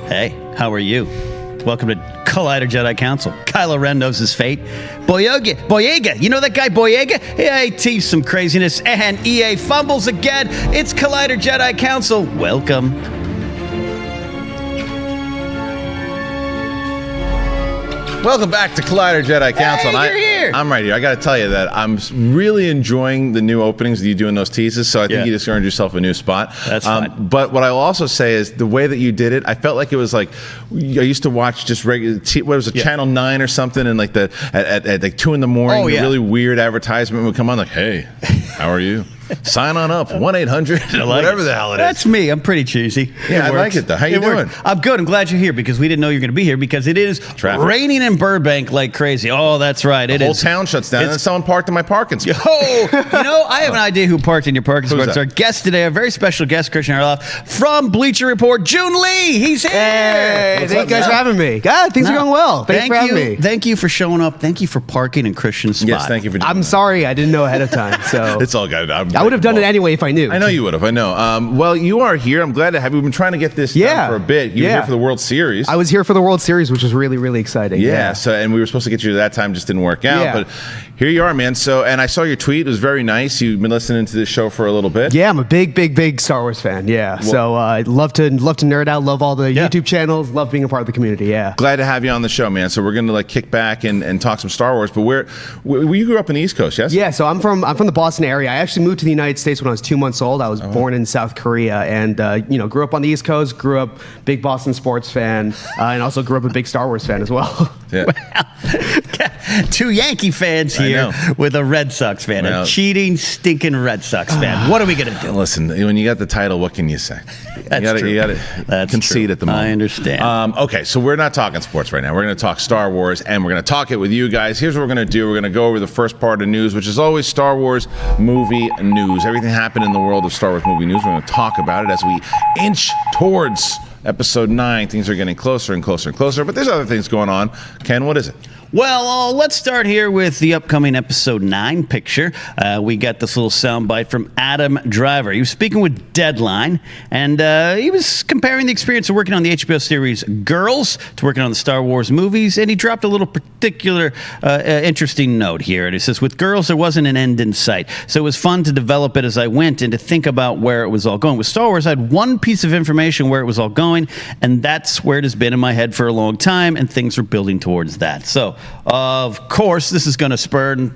Hey, how are you? Welcome to Collider Jedi Council. Kylo Ren knows his fate. Boyega, you know that guy Boyega? Yeah, he teased some craziness, and EA fumbles again. It's Collider Jedi Council. Welcome. Welcome back to Collider Jedi Council. Hey, you're here. I'm right here. I got to tell you that I'm really enjoying the new openings that you do in those teases, so I think you just earned yourself a new spot. That's fine. But what I'll also say is the way that you did it, I felt like it was like, I used to watch just regular, what was it, Channel 9 or something, and like at like 2 in the morning, the really weird advertisement would come on like, hey, how are you? Sign on up, 1-800, whatever the hell it is. That's me. I'm pretty cheesy. Yeah, I like it though. How you doing? I'm good. I'm glad you're here because we didn't know you were going to be here because it is raining in Burbank like crazy. Oh, that's right. The whole town shuts down and then someone parked in my parking spot. I have an idea who parked in your parking spot. It's our guest today, a very special guest, Christian Harloff from Bleacher Report, June Lee. He's here. Hey, thank you guys for having me. God, things are going well. Thanks for having me. Thank you for showing up. Thank you for parking in Christian's spot. Yes, thank you for doing I'm that. sorry, I didn't know ahead of time. So It's all good. I would have done it anyway if I knew. I know you would have. I know. Well, you are here. I'm glad to have you. We've been trying to get this done for a bit. You were here for the World Series. I was here for the World Series, which was really, really exciting. Yeah. So, and we were supposed to get you that time, just didn't work out. Yeah. But here you are, man. So, and I saw your tweet. It was very nice. You've been listening to this show for a little bit. Yeah, I'm a big Star Wars fan. Yeah. Well, so I love to nerd out. Love all the YouTube channels. Love being a part of the community. Yeah. Glad to have you on the show, man. So we're going to like kick back and talk some Star Wars. But where you grew up in the East Coast, yes? Yeah. So I'm from the Boston area. I actually moved to the United States when I was 2 months old. I was born in South Korea and grew up on the East Coast. Grew up big Boston sports fan and also grew up a big Star Wars fan as well. Yeah. Two Yankee fans here with a Red Sox fan, a cheating, stinking Red Sox fan. What are we going to do? Listen, when you got the title, what can you say? That's true. You got to concede at the moment. I understand. Okay, so we're not talking sports right now. We're going to talk Star Wars, and we're going to talk it with you guys. Here's what we're going to do. We're going to go over the first part of news, which is always Star Wars movie news. Everything happened in the world of Star Wars movie news. We're going to talk about it as we inch towards Episode 9. Things are getting closer and closer and closer, but there's other things going on. Ken, what is it? Well, let's start here with the upcoming Episode 9 picture. We got this little soundbite from Adam Driver. He was speaking with Deadline, and he was comparing the experience of working on the HBO series Girls to working on the Star Wars movies, and he dropped a little particular interesting note here. And he says, with Girls, there wasn't an end in sight, so it was fun to develop it as I went and to think about where it was all going. With Star Wars, I had one piece of information where it was all going, and that's where it has been in my head for a long time, and things are building towards that. So, of course, this is going to spur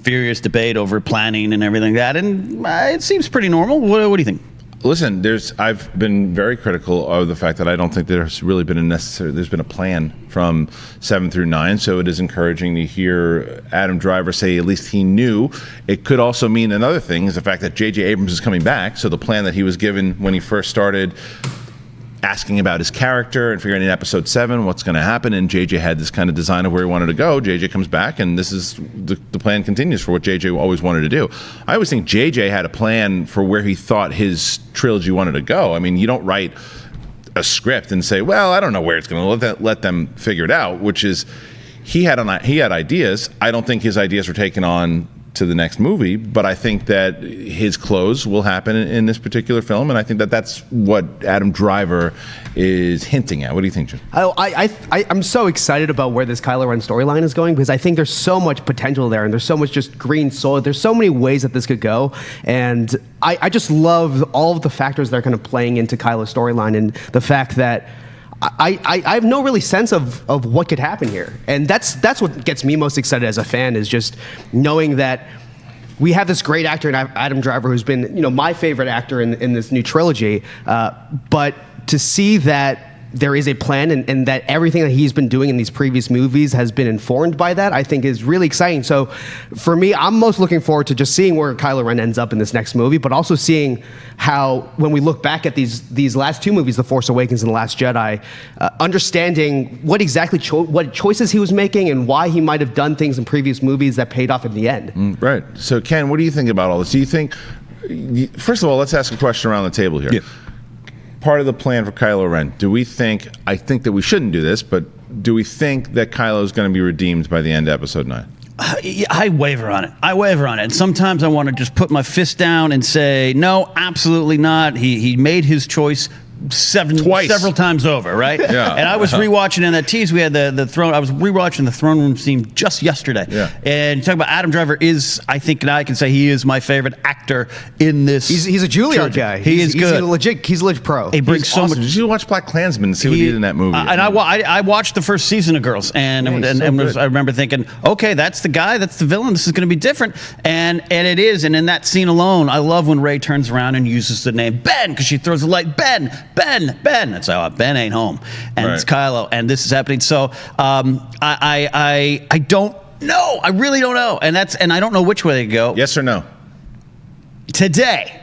furious debate over planning and everything like that, and it seems pretty normal. What do you think? Listen, I've been very critical of the fact that I don't think there's really been there's been a plan from 7 through 9, so it is encouraging to hear Adam Driver say at least he knew. It could also mean another thing is the fact that J.J. Abrams is coming back, so the plan that he was given when he first started asking about his character and figuring in Episode 7 what's going to happen, and JJ had this kind of design of where he wanted to go. JJ comes back, and this is the plan continues for what JJ always wanted to do. I always think JJ had a plan for where he thought his trilogy wanted to go. I mean, you don't write a script and say, well, I don't know where it's going to let them figure it out, which is he had ideas. I don't think his ideas were taken on to the next movie, but I think that his close will happen in this particular film, and I think that that's what Adam Driver is hinting at. What do you think, Jim? I'm so excited about where this Kylo Ren storyline is going because I think there's so much potential there, and there's so much just green soul. There's so many ways that this could go, and I just love all of the factors that are kind of playing into Kylo's storyline, and the fact that I have no really sense of what could happen here. And that's what gets me most excited as a fan is just knowing that we have this great actor in Adam Driver who's been, my favorite actor in this new trilogy. But to see that there is a plan and that everything that he's been doing in these previous movies has been informed by that, I think is really exciting. So for me, I'm most looking forward to just seeing where Kylo Ren ends up in this next movie, but also seeing how, when we look back at these last two movies, The Force Awakens and The Last Jedi, understanding what exactly what choices he was making and why he might have done things in previous movies that paid off in the end. Right. So Ken, what do you think about all this? Do you think, first of all, let's ask a question around the table here. Yeah. Part of the plan for Kylo Ren, I think that we shouldn't do this, but do we think that Kylo is going to be redeemed by the end of Episode 9? I waver on it. And sometimes I want to just put my fist down and say, no, absolutely not. He made his choice Twice. several times over, right? Yeah. And I was rewatching in that tease. We had the throne. I was rewatching the throne room scene just yesterday. Yeah. And talking about Adam Driver is, I think, and I can say he is my favorite actor in this. He's a Juilliard trilogy. guy. He's good. He's a legit pro. He brings so Awesome. much. Did you watch Black Klansman and see what he did in that movie? And I watched the first season of Girls, and he's so good. I remember thinking, okay, that's the guy, that's the villain. This is going to be different, and it is. And in that scene alone, I love when Ray turns around and uses the name Ben because she throws the light, Ben. That's how Ben ain't home, and it's Kylo, and this is happening. So I don't know. I really don't know, and I don't know which way to go. Yes or no? Today,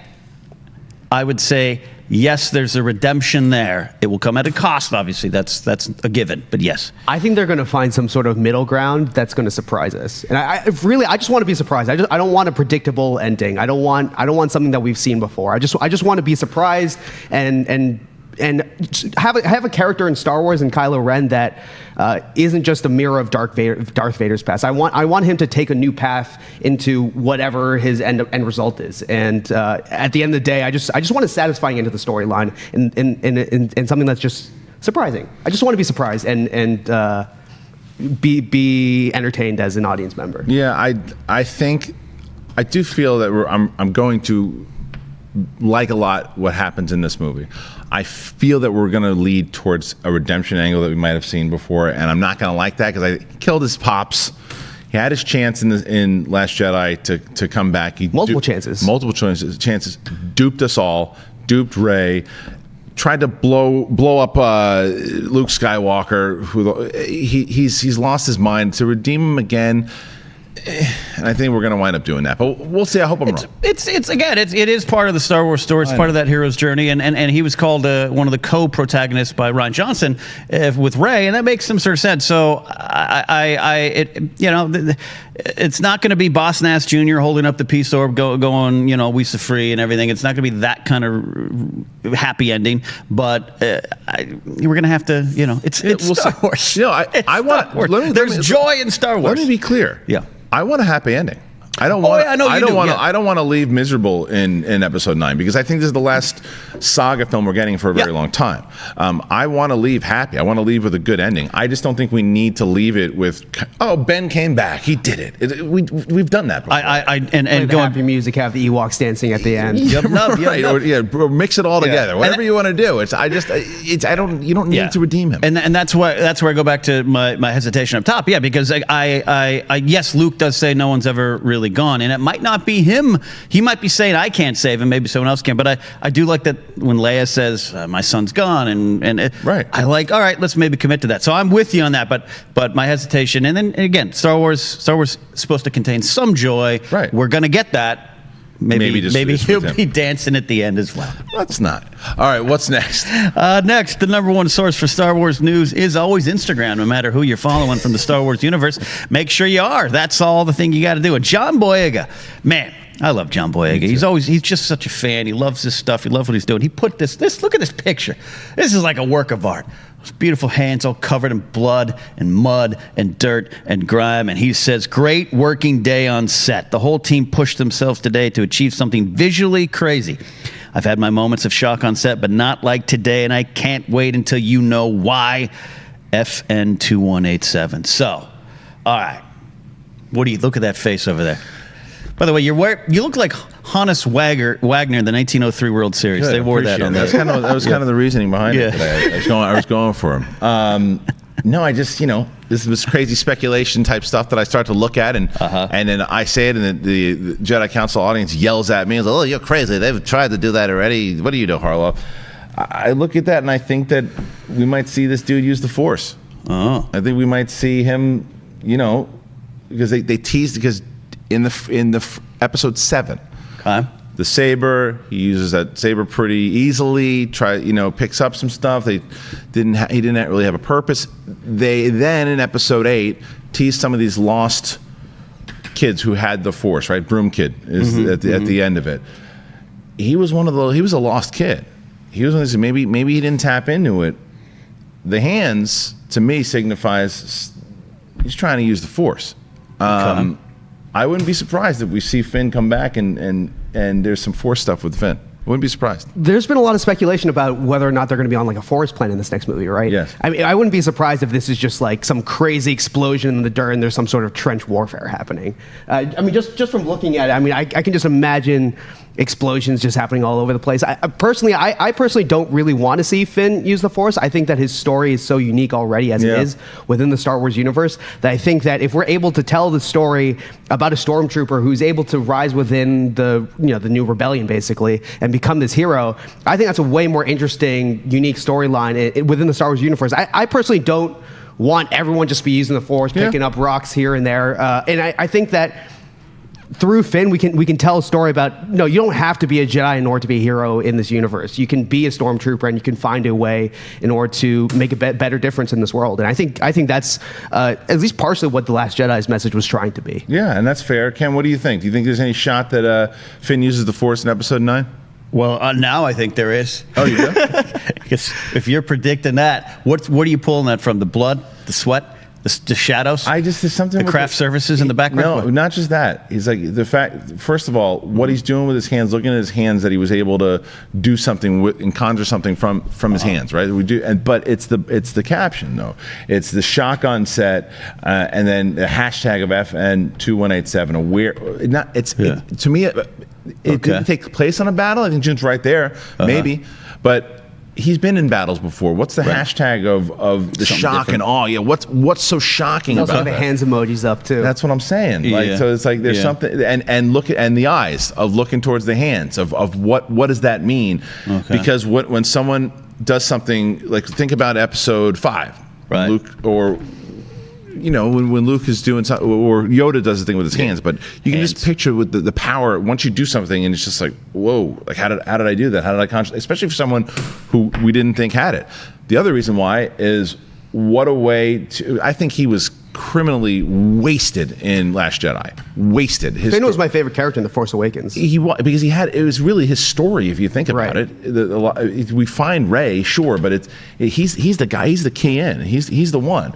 I would say yes, there's a redemption there. It will come at a cost, obviously. That's a given, but yes. I think they're going to find some sort of middle ground that's going to surprise us. And I just want to be surprised. I don't want a predictable ending. I don't want something that we've seen before. I just want to be surprised and have a character in Star Wars and Kylo Ren that isn't just a mirror of Darth Vader's past. I want him to take a new path into whatever his end result is. And at the end of the day, I just want a satisfying end to the storyline and something that's just surprising. I just want to be surprised and be entertained as an audience member. Yeah, I think I do feel that I'm going to like a lot what happens in this movie. I feel that we're going to lead towards a redemption angle that we might have seen before, and I'm not going to like that because I killed his pops. He had his chance in Last Jedi to come back. Multiple chances, duped us all, duped Rey, tried to blow up Luke Skywalker. He's lost his mind. To redeem him again, and I think we're going to wind up doing that, but we'll see. I hope I'm wrong. It is part of the Star Wars story. It's part of that hero's journey, and he was called one of the co-protagonists by Rian Johnson with Rey, and that makes some sort of sense. So it's not going to be Boss Nass Jr. holding up the peace orb, going, we are free and everything. It's not going to be that kind of happy ending, but we're going to have to, it's Star Wars. I want. There's joy in Star Wars. Let me be clear. Yeah. I want a happy ending. I don't want. I don't want to leave miserable in Episode 9 because I think this is the last saga film we're getting for a very long time. I want to leave happy. I want to leave with a good ending. I just don't think we need to leave it with, Ben came back. He did it. We've done that before. And go happy music, have the Ewoks dancing at the end. Or mix it all together. Whatever you want to do. You don't need to redeem him. And that's where I go back to my hesitation up top. Yeah, because yes, Luke does say no one's ever really gone, and it might not be him. He might be saying I can't save him, maybe someone else can, but I do like that when Leia says my son's gone, and I like, all right, let's maybe commit to that. So I'm with you on that, but my hesitation, and then again, Star Wars is supposed to contain some joy. Right. We're gonna get that. Maybe he'll be dancing at the end as well. Let's not. All right, what's next? Next, the number one source for Star Wars news is always Instagram, no matter who you're following from the Star Wars universe. Make sure you are. That's all the thing you got to do. And John Boyega, man, I love John Boyega. He's just such a fan. He loves this stuff. He loves what he's doing. He put this look at this picture. This is like a work of art. Those beautiful hands all covered in blood and mud and dirt and grime. And he says, great working day on set. The whole team pushed themselves today to achieve something visually crazy. I've had my moments of shock on set, but not like today, and I can't wait until you know why. FN2187. So, all right. What do you look at that face over there? By the way, you look like Hannes Wagner in the 1903 World Series. Good, they wore that on there. That was kind of the reasoning behind it today. I was going for him. No, I just, this was crazy speculation type stuff that I start to look at, and then I say it, and the Jedi Council audience yells at me. It's like, oh, you're crazy. They've tried to do that already. What do you do, Harlow? I look at that, and I think that we might see this dude use the Force. Oh. I think we might see him, because they teased, because in the episode 7, the saber, he uses that saber pretty easily. Picks up some stuff. He didn't really have a purpose. They then in episode 8 teased some of these lost kids who had the Force. Right, Broom Kid is at the end of it. He was he was a lost kid. He was one of these, maybe he didn't tap into it. The hands to me signifies he's trying to use the Force. I wouldn't be surprised if we see Finn come back and there's some Force stuff with Finn. Wouldn't be surprised. There's been a lot of speculation about whether or not they're going to be on like a forest planet in this next movie, right? Yes. I mean, I wouldn't be surprised if this is just like some crazy explosion in the dirt and there's some sort of trench warfare happening. I mean, just from looking at it, I mean, I can just imagine explosions just happening all over the place. I personally don't really want to see Finn use the Force. I think that his story is so unique already as it is within the Star Wars universe that I think that if we're able to tell the story about a stormtrooper who's able to rise within the new rebellion basically and become this hero, I think that's a way more interesting, unique storyline within the Star Wars universe. I personally don't want everyone just be using the Force, picking up rocks here and there, and I think that through Finn, we can tell a story about, no, you don't have to be a Jedi in order to be a hero in this universe. You can be a stormtrooper and you can find a way in order to make a better difference in this world. And I think that's at least partially what The Last Jedi's message was trying to be. Yeah, and that's fair. Ken, what do you think? Do you think there's any shot that Finn uses the Force in Episode 9? Well, now I think there is. Oh, you do? Because if you're predicting that, what are you pulling that from? The blood, the sweat, the shadows? There's something the with craft services in the background. No, not just that. He's like the fact. First of all, what he's doing with his hands, looking at his hands, that he was able to do something with and conjure something from his hands, right? We do, but it's the caption though. It's the shotgun set, and then the hashtag of FN2187. To me, it didn't take place on a battle. I think June's right there, maybe, but. He's been in battles before. What's the hashtag of the something shock different. And awe? Yeah, what's so shocking about that? The hands emojis up too. That's what I'm saying. Like, so it's like there's something, and look at the eyes of looking towards the hands of what does that mean? Okay. Because when someone does something like think about Episode 5, right? Luke or. When Luke is doing something, or Yoda does the thing with his hands, but you can just picture with the power once you do something, and it's just like, whoa! Like how did I do that? How did I especially for someone who we didn't think had it. The other reason why is what a way to. I think he was criminally wasted in Last Jedi. Wasted. Finn was my favorite character in The Force Awakens. Because it was really his story. If you think about it, we find Rey, sure, but he's the guy. He's the key in. He's the one.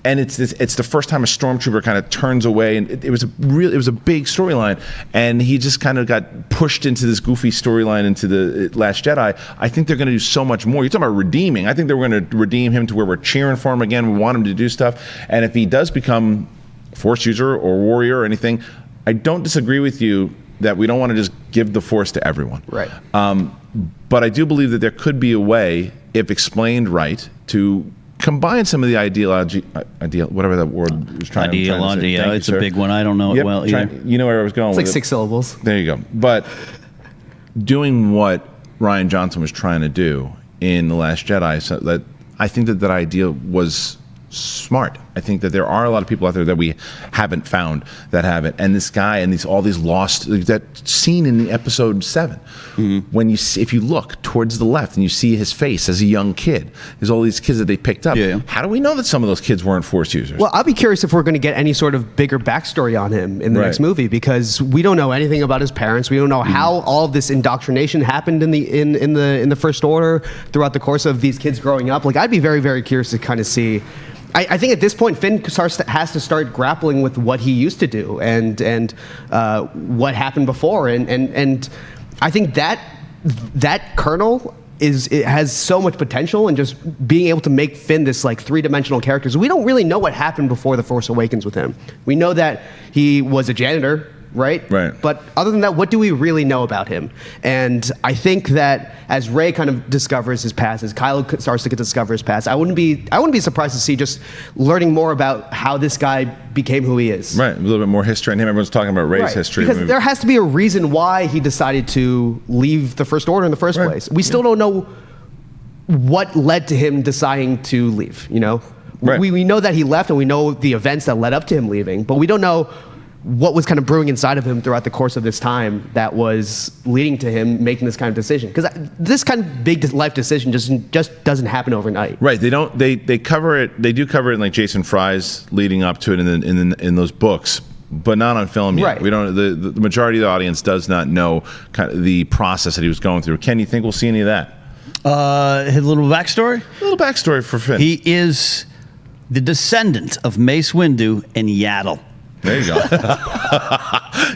And it's the first time a stormtrooper kind of turns away, and it was a big storyline, and he just kind of got pushed into this goofy storyline into the Last Jedi. I think they're going to do so much more. You're talking about redeeming. I think they're going to redeem him to where we're cheering for him again. We want him to do stuff, and if he does become a Force user or warrior or anything, I don't disagree with you that we don't want to just give the Force to everyone. Right. But I do believe that there could be a way, if explained right, to combine some of the whatever that word was trying to say. Ideology, it's a big one. I don't know it well either. You know where I was going it's with like 6 syllables. There you go. But doing what Rian Johnson was trying to do in The Last Jedi, so that I think that idea was smart. I think that there are a lot of people out there that we haven't found that have it. And this guy and all these lost, that scene in Episode 7, when if you look towards the left and you see his face as a young kid, there's all these kids that they picked up. Yeah. How do we know that some of those kids weren't Force users? Well, I'll be curious if we're going to get any sort of bigger backstory on him in the next movie, because we don't know anything about his parents. We don't know how all of this indoctrination happened in the First Order throughout the course of these kids growing up. Like, I'd be very, very curious to kind of see. I think at this point, Finn has to start grappling with what he used to do and what happened before, and I think that kernel it has so much potential, and just being able to make Finn this like 3-dimensional character. So we don't really know what happened before The Force Awakens with him. We know that he was a janitor. Right? But other than that, what do we really know about him? And I think that as Rey kind of discovers his past, as Kylo starts to discover his past, I wouldn't be surprised to see just learning more about how this guy became who he is. Right, a little bit more history on him. Everyone's talking about Rey's history. Because there has to be a reason why he decided to leave the First Order in the first place. We still don't know what led to him deciding to leave, We know that he left, and we know the events that led up to him leaving, but we don't know what was kind of brewing inside of him throughout the course of this time that was leading to him making this kind of decision. Because this kind of big life decision just doesn't happen overnight. Right. They don't. They cover it. They do cover it in like Jason Fry's leading up to it in those books, but not on film yet. Right. We don't. The majority of the audience does not know kind of the process that he was going through. Ken, you think we'll see any of that? His little backstory. A little backstory for Finn. He is the descendant of Mace Windu and Yaddle. There you go.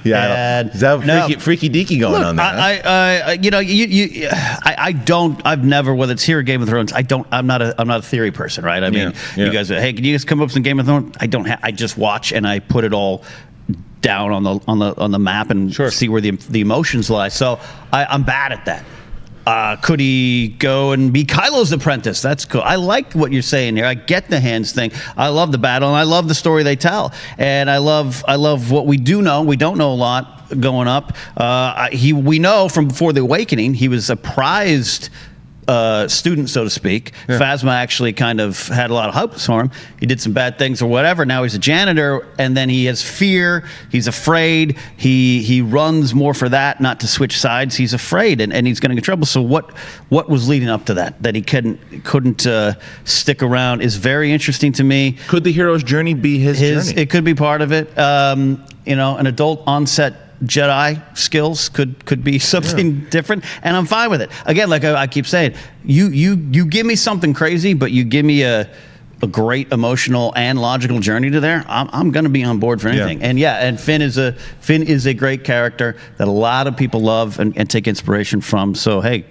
Yeah, And is that no. freaky deaky going on there? I've never, whether it's here or Game of Thrones, I'm not a theory person, right? I mean, Yeah. you guys, hey, can you guys come up with some Game of Thrones? I just watch and I put it all down on the map and Sure. see where the emotions lie. So I'm bad at that. Could he go and be Kylo's apprentice? That's cool. I like what you're saying here. I get the hands thing. I love the battle, and I love the story they tell. And I love what we do know. We don't know a lot going up. We know from before the Awakening, he was a prized student, so to speak. Yeah. Phasma actually kind of had a lot of hopes for him. He did some bad things or whatever. Now he's a janitor, and then he has fear. He's afraid. He runs more for that, not to switch sides. He's afraid, and he's going to get in trouble. So what was leading up to that? That he couldn't stick around is very interesting to me. Could the hero's journey be his journey? It could be part of it. An adult onset Jedi skills could be something different, and I'm fine with it. Again, like I keep saying, you give me something crazy, but you give me a great emotional and logical journey to there. I'm going to be on board for anything. Yeah. And Finn is a great character that a lot of people love and take inspiration from. So hey,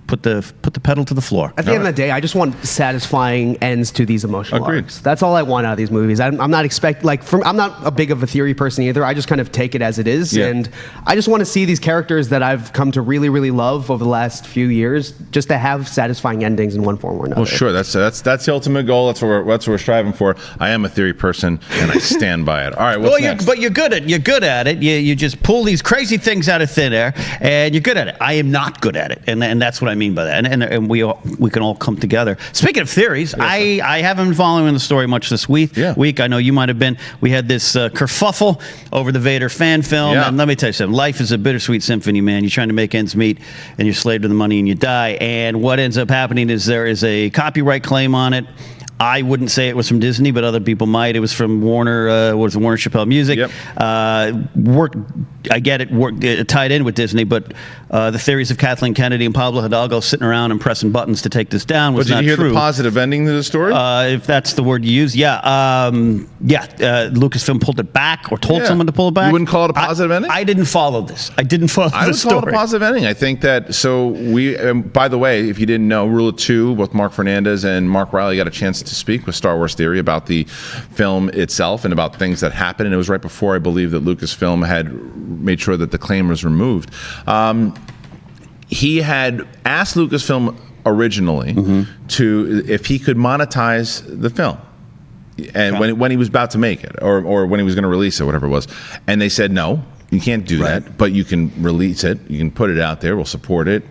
put the pedal to the floor. At the end of the day, I just want satisfying ends to these emotional Agreed. arcs. That's all I want out of these movies. I'm not I'm not a big of a theory person either. I just kind of take it as it is, Yeah. and I just want to see these characters that I've come to really, really love over the last few years, just to have satisfying endings in one form or another. Well, sure. That's the ultimate goal. That's what we're striving for. I am a theory person, and I stand by it. All right. What's next? You're good at it. You just pull these crazy things out of thin air, and you're good at it. I am not good at it, and that's what I mean by that. And we can all come together. Speaking of theories, I haven't been following the story much this week. Yeah. I know you might have been. We had this kerfuffle over the Vader fan film. Yeah. And let me tell you something. Life is a bittersweet symphony, man. You're trying to make ends meet, and you're slave to the money, and you die. And what ends up happening is there is a copyright claim on it. I wouldn't say it was from Disney, but other people might. It was from Warner. Warner Chappelle Music. Yep. I get it tied in with Disney, but the theories of Kathleen Kennedy and Pablo Hidalgo sitting around and pressing buttons to take this down was But did not you hear true. the positive ending to the story? If that's the word you use, Lucasfilm pulled it back or told Yeah. someone to pull it back. You wouldn't call it a positive ending? I didn't follow this. I didn't follow I the would story. call it a positive ending. I think that, so we, by the way, if you didn't know, Rule of Two, both Mark Fernandez and Mark Riley got a chance to speak with Star Wars Theory about the film itself and about things that happened. And it was right before, I believe, that Lucasfilm had made sure that the claim was removed. He had asked Lucasfilm originally to if he could monetize the film. And when he was about to make it, or when he was going to release it, whatever it was, and they said no, you can't do that, but you can release it, you can put it out there, we'll support it.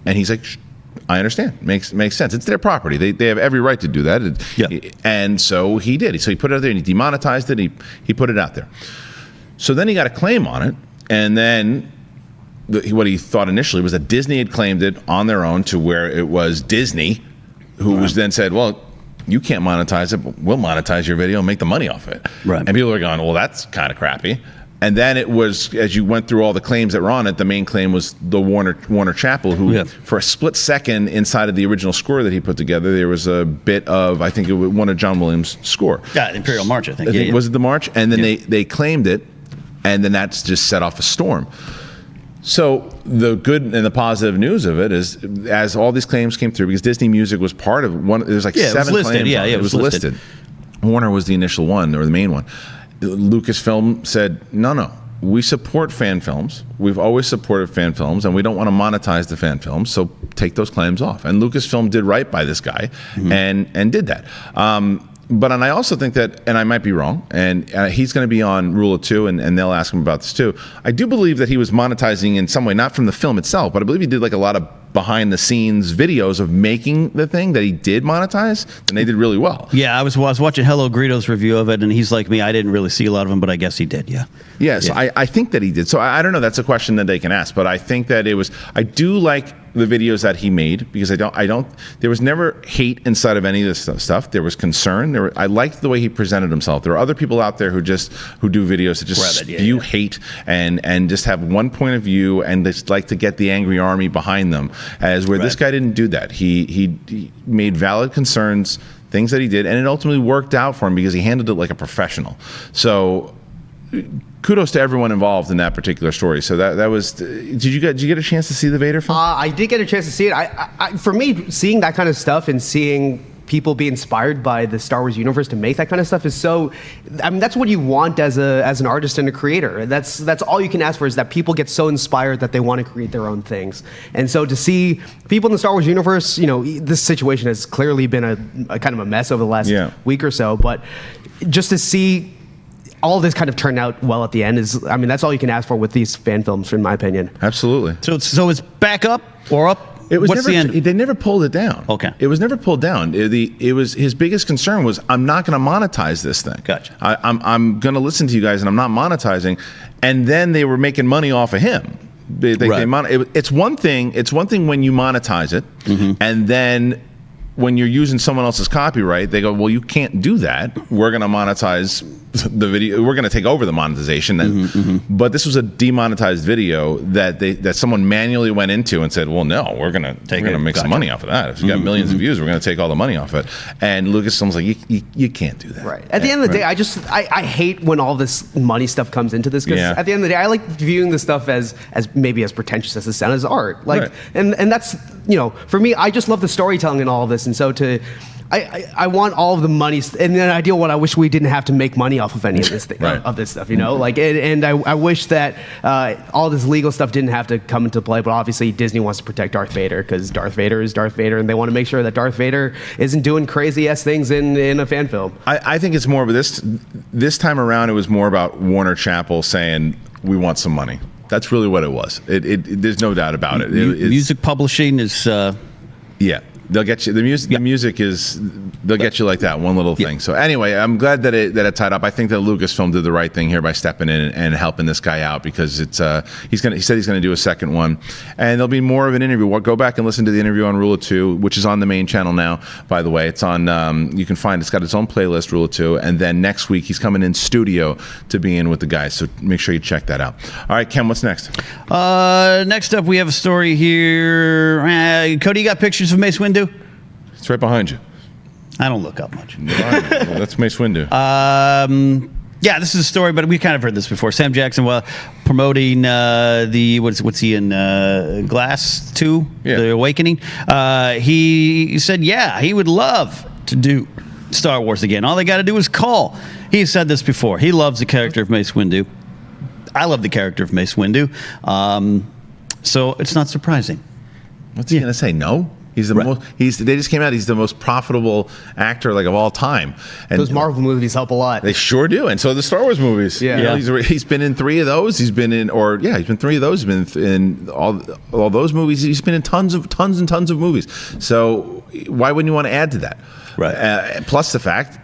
And he's like, I understand, makes sense. It's their property. They have every right to do that. And so he did. So he put it out there and he demonetized it. He put it out there. So then he got a claim on it, and then what he thought initially was that Disney had claimed it on their own, to where it was Disney who was then said, well, you can't monetize it, but we'll monetize your video and make the money off it. Right. And people were going, well, that's kind of crappy. And then it was, as you went through all the claims that were on it, the main claim was the Warner Chappell, who for a split second inside of the original score that he put together, there was a bit of, I think it was one of John Williams' score. Yeah, Imperial March, I think. Was it the March? And then they claimed it, and then that's just set off a storm. So the good and the positive news of it is, as all these claims came through, because Disney Music was part of one, there's like 7 it was listed. claims. It was listed. Warner was the initial one, or the main one. Lucasfilm said, no, we support fan films. We've always supported fan films, and we don't want to monetize the fan films, so take those claims off. And Lucasfilm did right by this guy, and did that. But I also think that, and I might be wrong, and he's going to be on Rule of Two, and they'll ask him about this too. I do believe that he was monetizing in some way, not from the film itself, but I believe he did like a lot of behind-the-scenes videos of making the thing that he did monetize, and they did really well. Yeah, I was watching Hello Greedo's review of it, and he's like me. I didn't really see a lot of them, but I guess he did. Yes, I think that he did. So I don't know. That's a question that they can ask, but I think that it was. I do like the videos that he made, because I don't. There was never hate inside of any of this stuff. There was concern. I liked the way he presented himself. There are other people out there who do videos that just spew hate and just have one point of view, and they just like to get the angry army behind them. As where this guy didn't do that. He made valid concerns, things that he did, and it ultimately worked out for him because he handled it like a professional. So kudos to everyone involved in that particular story. So that was. Did you get a chance to see the Vader film? I did get a chance to see it. For me, seeing that kind of stuff and seeing people be inspired by the Star Wars universe to make that kind of stuff is so. I mean, that's what you want as an artist and a creator. That's all you can ask for, is that people get so inspired that they want to create their own things. And so to see people in the Star Wars universe, this situation has clearly been a kind of a mess over the last week or so. But just to see all this kind of turn out well at the end that's all you can ask for with these fan films, in my opinion. Absolutely. So it's back up or up? It was What's never. the end? They never pulled it down. Okay. It was never pulled down. It was his biggest concern was, I'm not going to monetize this thing. Gotcha. I'm going to listen to you guys, and I'm not monetizing. And then they were making money off of him. It's one thing. It's one thing when you monetize it, and then when you're using someone else's copyright, they go, well, you can't do that. We're going to monetize the video. We're going to take over the monetization. But this was a demonetized video that someone manually went into and said, well, no, we're going to make some money off of that. If you got millions of views, we're going to take all the money off it. And Lucasfilm's like, you can't do that. Right. At the end of the day, I hate when all this money stuff comes into this, because at the end of the day, I like viewing the stuff as maybe as pretentious as it sounds, as art. And that's, for me, I just love the storytelling in all of this. And so I want all of the money, and then ideal what I wish we didn't have to make money off of any of this of this stuff, and I wish that all this legal stuff didn't have to come into play. But obviously Disney wants to protect Darth Vader, because Darth Vader is Darth Vader, and they want to make sure that Darth Vader isn't doing crazy ass things in a fan film. I think it's more of this time around. It was more about Warner Chappell saying, we want some money. That's really what it was. There's no doubt about it. Music publishing is. Yeah. They'll get you. The music is. They'll get you like that one little thing. So anyway, I'm glad that it tied up. I think that Lucasfilm did the right thing here by stepping in and helping this guy out, because it's. He said he's gonna do a second one, and there'll be more of an interview. Go back and listen to the interview on Rule of Two, which is on the main channel now. By the way, it's on. You can find it's got its own playlist, Rule of Two, and then next week he's coming in studio to be in with the guys. So make sure you check that out. All right, Ken, what's next? Next up, we have a story here. Cody, you got pictures of Mace Windu? It's right behind you. I don't look up much. Well, that's Mace Windu. Yeah, this is a story, but we kind of heard this before. Sam Jackson, promoting what's he in Glass 2, The Awakening. He said, he would love to do Star Wars again. All they got to do is call. He said this before. He loves the character of Mace Windu. I love the character of Mace Windu. So it's not surprising. What's he going to say? No? He's the most. They just came out. He's the most profitable actor of all time. And those Marvel movies help a lot. They sure do, and so the Star Wars movies. He's been in 3 of those. He's been in 3 of those. He's been in all those movies. He's been in tons and tons of movies. So why wouldn't you want to add to that? Right. Plus the fact,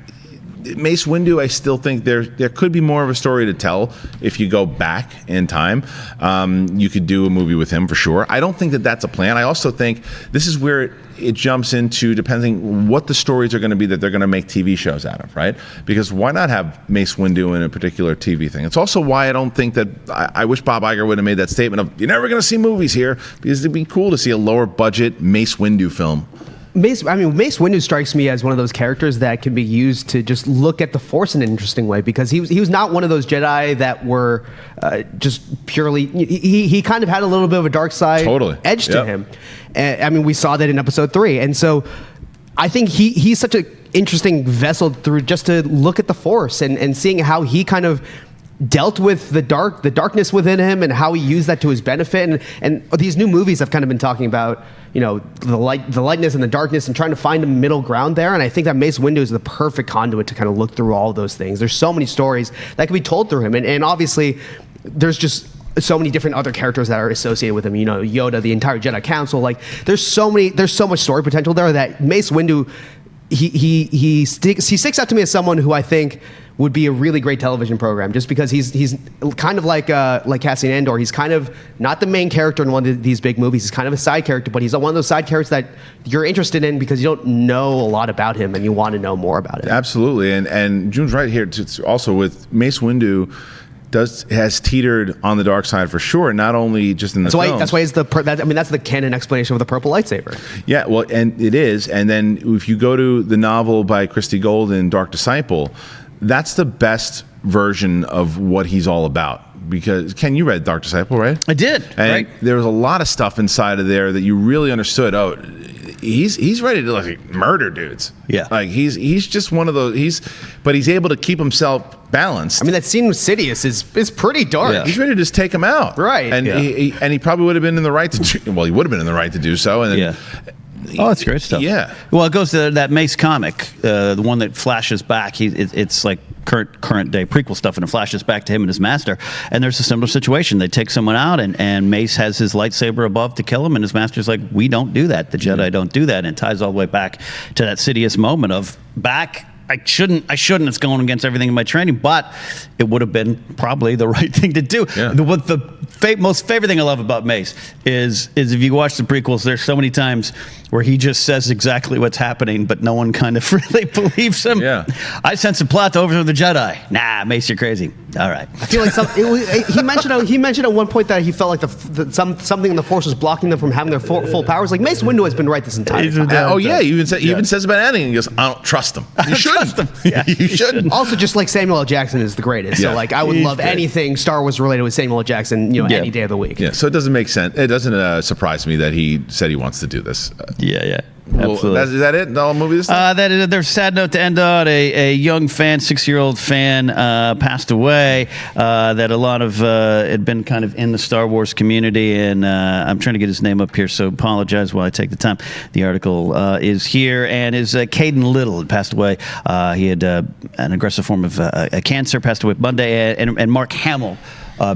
Mace Windu, I still think there could be more of a story to tell if you go back in time. You could do a movie with him for sure. I don't think that that's a plan. I also think this is where it jumps into, depending what the stories are going to be that they're going to make TV shows out of, right? Because why not have Mace Windu in a particular TV thing? It's also why I don't think that I wish Bob Iger would have made that statement of, you're never going to see movies here, because it'd be cool to see a lower budget Mace Windu film. Mace Windu strikes me as one of those characters that can be used to just look at the Force in an interesting way, because he was not one of those Jedi that were just purely. He kind of had a little bit of a dark side edge to him. And, we saw that in Episode 3, and so I think he's such an interesting vessel through just to look at the Force and seeing how he kind of dealt with the darkness within him, and how he used that to his benefit. And these new movies have kind of been talking about, the lightness and the darkness, and trying to find a middle ground there. And I think that Mace Windu is the perfect conduit to kind of look through all of those things. There's so many stories that can be told through him, and obviously there's just so many different other characters that are associated with him. Yoda, the entire Jedi Council. There's so much story potential there that Mace Windu, he sticks out to me as someone who I think would be a really great television program, just because he's kind of like Cassian Andor. He's kind of not the main character in one of these big movies. He's kind of a side character, but he's one of those side characters that you're interested in because you don't know a lot about him and you want to know more about it. Absolutely, and June's right here. Also with Mace Windu, has teetered on the dark side for sure. Not only just in the films. That's why it's that's the canon explanation of the purple lightsaber. Yeah, well, and it is. And then if you go to the novel by Christie Golden, Dark Disciple, that's the best version of what he's all about. Because Ken, you read Dark Disciple, right? I did. And right. there was a lot of stuff inside of there that you really understood. Oh, he's ready to like murder dudes. Yeah. Like he's just one of those. But he's able to keep himself balanced. I mean, that scene with Sidious is pretty dark. Yeah. He's ready to just take him out. Right. And Yeah. he probably would have been in the right to do. Well, he would have been in the right to do so. And then, Yeah. Oh, that's great stuff. Yeah. Well, it goes to that Mace comic, the one that flashes back. It's like current day prequel stuff, and it flashes back to him and his master. And there's a similar situation. They take someone out, and Mace has his lightsaber above to kill him, and his master's like, "We don't do that. The Jedi don't do that." And it ties all the way back to that Sidious moment of back. I shouldn't. It's going against everything in my training, but it would have been probably the right thing to do. Yeah. What the most favorite thing I love about Mace is if you watch the prequels, there's so many times where he just says exactly what's happening, but no one kind of really believes him. Yeah. I sent some plot to overthrow the Jedi. Nah, Mace, you're crazy. All right. I feel like he mentioned at one point that he felt like something in the Force was blocking them from having their full powers. Like Mace Windu has been right this entire time. Oh yeah, he even says about Anakin. He goes, "I don't trust him." You shouldn't. Yeah, you shouldn't. Also, just like Samuel L. Jackson is the greatest. Yeah. So like I would He's love great. anything Star Wars related with Samuel L. Jackson, Yeah. any day of the week. Yeah, so it doesn't make sense. It doesn't surprise me that he said he wants to do this. Yeah. Well, Absolutely. is that it? The whole movie this time? That is there's a sad note to end on. A young fan, 6-year-old fan, passed away. That a lot of had been kind of in the Star Wars community, and I'm trying to get his name up here, so apologize while I take the time. The article is here, and is Caden Little had passed away. He had an aggressive form of cancer, passed away Monday, and Mark Hamill.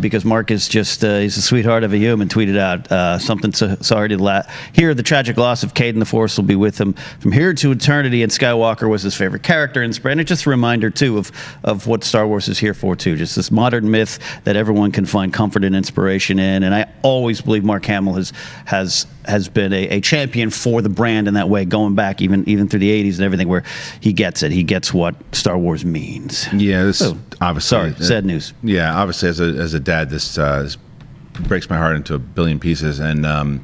Because Mark is just, he's a sweetheart of a human, tweeted out something sorry to hear the tragic loss of Caden. The Force will be with him from here to eternity, and Skywalker was his favorite character. And it's just a reminder, too, of what Star Wars is here for, too. Just this modern myth that everyone can find comfort and inspiration in. And I always believe Mark Hamill has been a champion for the brand in that way, going back even through the 80s and everything, where he gets it. He gets what Star Wars means. Yeah, this obviously. Sorry, sad news. Yeah, obviously, as a dad, this breaks my heart into a billion pieces, and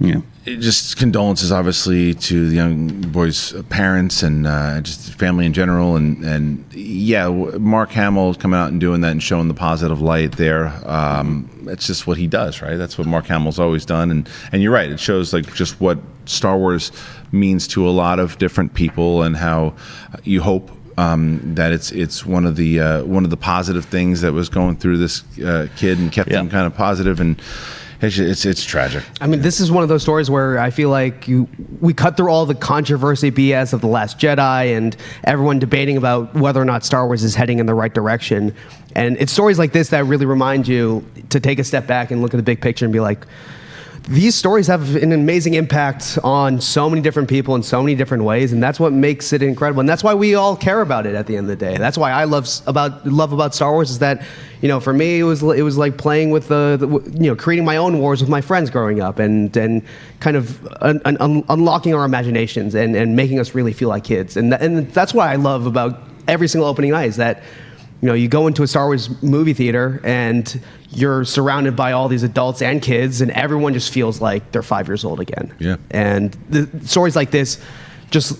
Yeah. just condolences, obviously, to the young boy's parents and just family in general. And yeah, Mark Hamill coming out and doing that and showing the positive light there. It's just what he does, right? That's what Mark Hamill's always done. And you're right. It shows like just what Star Wars means to a lot of different people, and how you hope that it's one of the positive things that was going through this kid and kept him kind of positive. And it's tragic. I mean, this is one of those stories where I feel like we cut through all the controversy BS of The Last Jedi and everyone debating about whether or not Star Wars is heading in the right direction. And it's stories like this that really remind you to take a step back and look at the big picture and be like, these stories have an amazing impact on so many different people in so many different ways, and that's what makes it incredible. And that's why we all care about it at the end of the day. That's why I love about Star Wars is that, for me, it was like playing with creating my own wars with my friends growing up, and kind of unlocking our imaginations and making us really feel like kids. And that's what I love about every single opening night is that, you go into a Star Wars movie theater and you're surrounded by all these adults and kids, and everyone just feels like they're 5 years old again. Yeah. And the stories like this just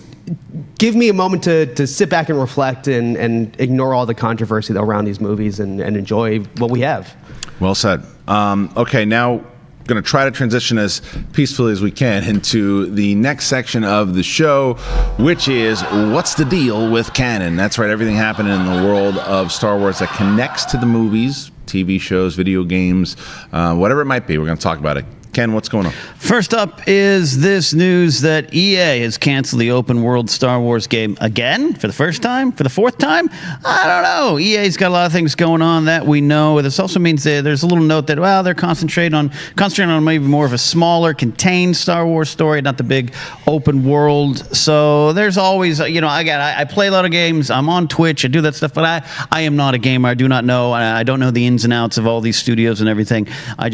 give me a moment to sit back and reflect and ignore all the controversy around these movies and enjoy what we have. Well said. Okay, now going to try to transition as peacefully as we can into the next section of the show, which is what's the deal with canon? That's right, everything happening in the world of Star Wars that connects to the movies, TV shows, video games, whatever it might be. We're going to talk about it. Ken, what's going on? First up is this news that EA has canceled the open world Star Wars game again for the first time, for the fourth time. I don't know. EA's got a lot of things going on that we know. This also means that there's a little note that, they're concentrating on maybe more of a smaller, contained Star Wars story, not the big open world. So there's always, again, I play a lot of games. I'm on Twitch. I do that stuff, but I am not a gamer. I do not know. I don't know the ins and outs of all these studios and everything. I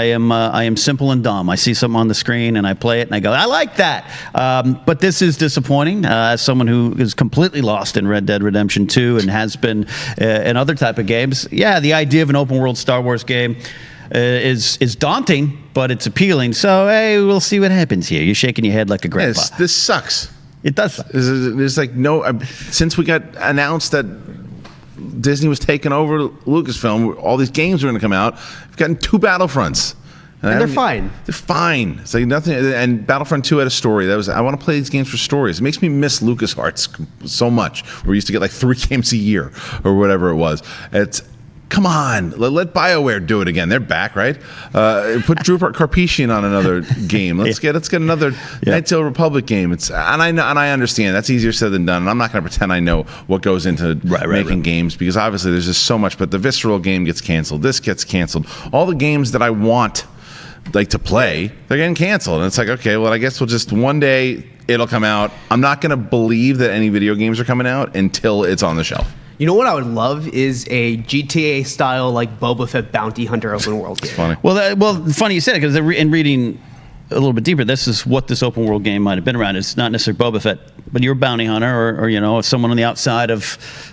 am simple and dumb. I see something on the screen and I play it and I go, I like that. But this is disappointing. As someone who is completely lost in Red Dead Redemption 2 and has been in other type of games, the idea of an open world Star Wars game is daunting, but it's appealing. So, hey, we'll see what happens here. You're shaking your head like a grandpa. This sucks. It does. There's like no, since we got announced that Disney was taking over Lucasfilm, all these games were going to come out. We've gotten 2 Battlefronts. And they're fine. They're fine. It's like nothing. And Battlefront 2 had a story. I want to play these games for stories. It makes me miss LucasArts so much. Where we used to get like 3 games a year or whatever it was. Come on, let BioWare do it again. They're back, right? Put Drew Karpyshyn on another game. Let's get another Knights of the Republic game. I understand that's easier said than done. And I'm not going to pretend I know what goes into making games, because obviously there's just so much. But the Visceral game gets canceled. This gets canceled. All the games that I want to play, they're getting canceled. And it's like, okay, well, I guess we'll just one day it'll come out. I'm not going to believe that any video games are coming out until it's on the shelf. You know what I would love is a GTA style like Boba Fett bounty hunter open world game. Funny. Well, funny you said it, because in reading a little bit deeper, this is what this open world game might have been around. It's not necessarily Boba Fett, but you're a bounty hunter, or someone on the outside of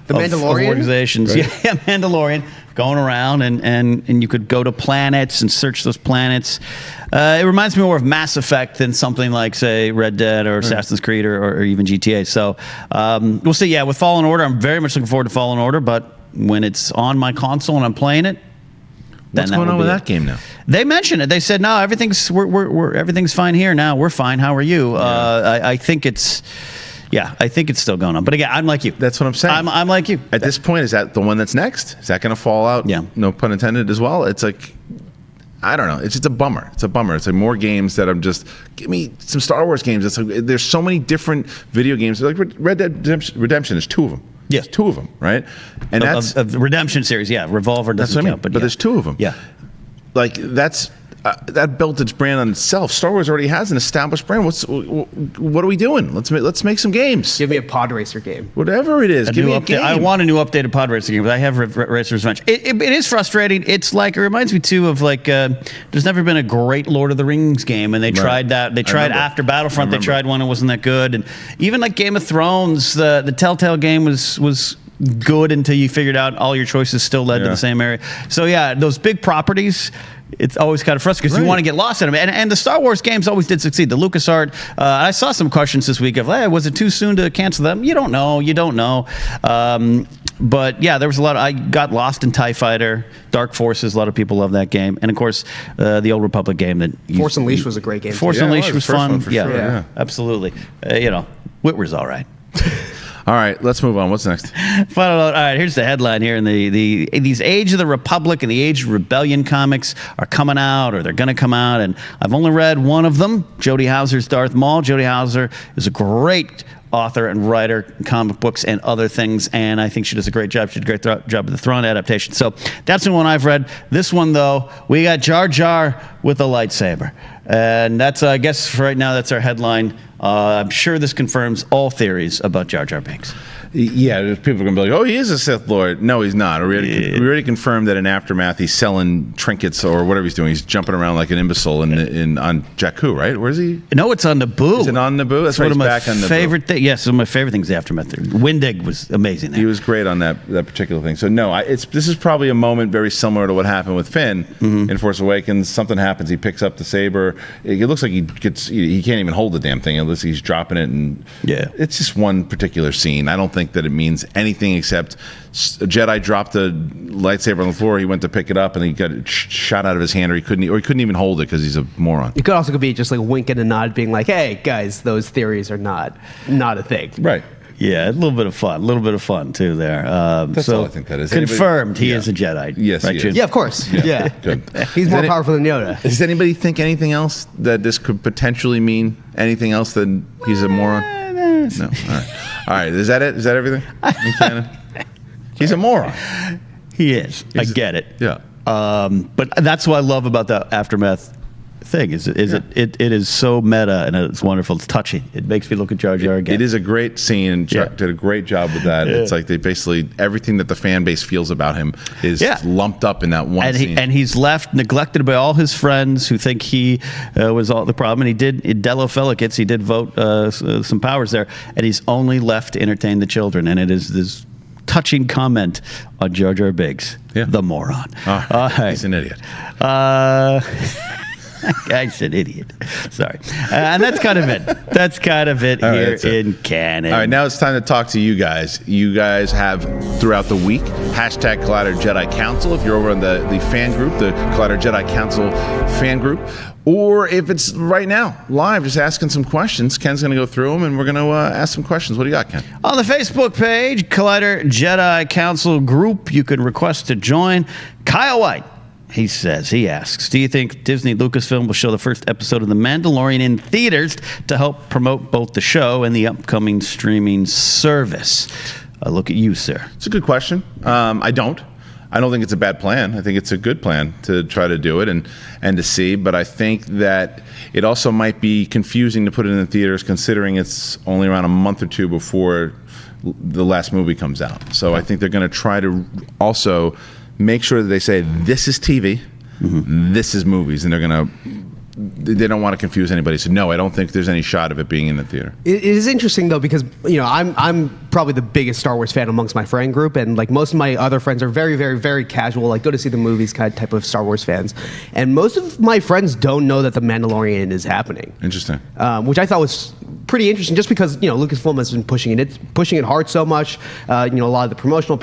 Mandalorian? organizations. Right. Yeah, Mandalorian, going around and you could go to planets and search those planets. It reminds me more of Mass Effect than something like, say, Red Dead or Assassin's Creed or even GTA. So we'll see. Yeah, with Fallen Order, I'm very much looking forward to Fallen Order, but when it's on my console and I'm playing it, what's going on with that game now? They mentioned it. They said, no, everything's everything's fine here now. We're fine. How are you? Yeah. I think it's still going on. But again, I'm like you. That's what I'm saying. I'm like you. At this point, is that the one that's next? Is that going to fall out? Yeah. No pun intended as well? It's like, I don't know. It's just a bummer. It's a bummer. It's like more games that I'm just, give me some Star Wars games. It's like, there's so many different video games. Like Red Dead Redemption, there's 2 of them. Yeah. There's 2 of them, right? And that's a Redemption series. Yeah. Revolver doesn't count. But there's 2 of them. Yeah. Like that built its brand on itself. Star Wars already has an established brand. What are we doing? Let's make some games. Give me a pod racer game. Whatever it is, give me a game. I want a new updated pod racing game, but I have Racer's Revenge. It is frustrating. It's like, it reminds me too of like, there's never been a great Lord of the Rings game, and they tried that. They tried after Battlefront. They tried one, it wasn't that good, and even like Game of Thrones, the Telltale game was good until you figured out all your choices still led to the same area. So yeah, those big properties, it's always kind of frustrating because you want to get lost in them. And the Star Wars games always did succeed. The LucasArts, I saw some questions this week of, hey, was it too soon to cancel them? You don't know. But yeah, there was a lot. I got lost in TIE Fighter, Dark Forces. A lot of people love that game. And of course, the Old Republic game. Force Unleashed was a great game. Force Unleashed was fun. Yeah, absolutely. Whitwer's all right. All right, let's move on. What's next? Final note. All right, here's the headline here. And these Age of the Republic and the Age of Rebellion comics are coming out, or they're going to come out. And I've only read one of them, Jody Houser's Darth Maul. Jody Houser is a great author and writer, comic books and other things, and I think she does a great job. She did a great job with the Thrawn adaptation. So that's the one I've read. This one, though, we got Jar Jar with a lightsaber. And that's, I guess, for right now, that's our headline. I'm sure this confirms all theories about Jar Jar Binks. Yeah, people are going to be like, oh, he is a Sith Lord. No, he's not. We already confirmed that in Aftermath, he's selling trinkets or whatever he's doing. He's jumping around like an imbecile on Jakku, right? Where is he? No, it's on Naboo. Is it on Naboo? That's right, he's back on Naboo. Yes, one of my favorite things, the Aftermath. Wendig was amazing there. He was great on that particular thing. So, no, this is probably a moment very similar to what happened with Finn in Force Awakens. Something happens. He picks up the saber. It looks like he can't even hold the damn thing unless he's dropping it. And it's just one particular scene. I don't think that it means anything except a Jedi dropped the lightsaber on the floor. He went to pick it up and he got it shot out of his hand, or he couldn't even hold it because he's a moron. It could also be just like wink and a nod, being like, "Hey guys, those theories are not a thing." Right. Yeah, a little bit of fun too there. That's all I think that is. Confirmed he is a Jedi. Yes, right, he is. Yeah, of course. Yeah. Good. He's more powerful than Yoda. Does anybody think anything else that this could potentially mean? Anything else than he's a moron? No. All right. Is that it? Is that everything? He's a moron. He is. I get it. Yeah. But that's what I love about the Aftermath thing. It is so meta and it's wonderful. It's touching. It makes me look at Jar Jar again. It is a great scene, and Chuck did a great job with that. It's like they basically everything that the fan base feels about him is lumped up in that one scene. And he's left neglected by all his friends who think he was all the problem. And Dello Felicits, he did vote some powers there, and he's only left to entertain the children. And it is this touching comment on Jar Jar Binks, the moron. He's an idiot. Guy's an idiot. Sorry. And that's kind of it. That's kind of it All right, here that's it. in canon. All right, now it's time to talk to you guys. You guys have, throughout the week, hashtag Collider Jedi Council. If you're over in the fan group, the Collider Jedi Council fan group, or if it's right now, live, just asking some questions. Ken's going to go through them, and we're going to ask some questions. What do you got, Ken? On the Facebook page, Collider Jedi Council group, you can request to join. Kyle White, he asks, do you think Disney Lucasfilm will show the first episode of The Mandalorian in theaters to help promote both the show and the upcoming streaming service? A look at you, sir. It's a good question. I don't think it's a bad plan. I think it's a good plan to try to do it and to see. But I think that it also might be confusing to put it in the theaters, considering it's only around a month or two before the last movie comes out. So I think they're going to try to also make sure that they say this is TV, this is movies, and they don't want to confuse anybody. So no, I don't think there's any shot of it being in the theater. It is interesting though, because I'm probably the biggest Star Wars fan amongst my friend group, and like most of my other friends are very, very, very casual, like go to see the movies kind of type of Star Wars fans. And most of my friends don't know that The Mandalorian is happening. Interesting. Which I thought was pretty interesting, just because Lucasfilm has been pushing it hard so much. A lot of the promotional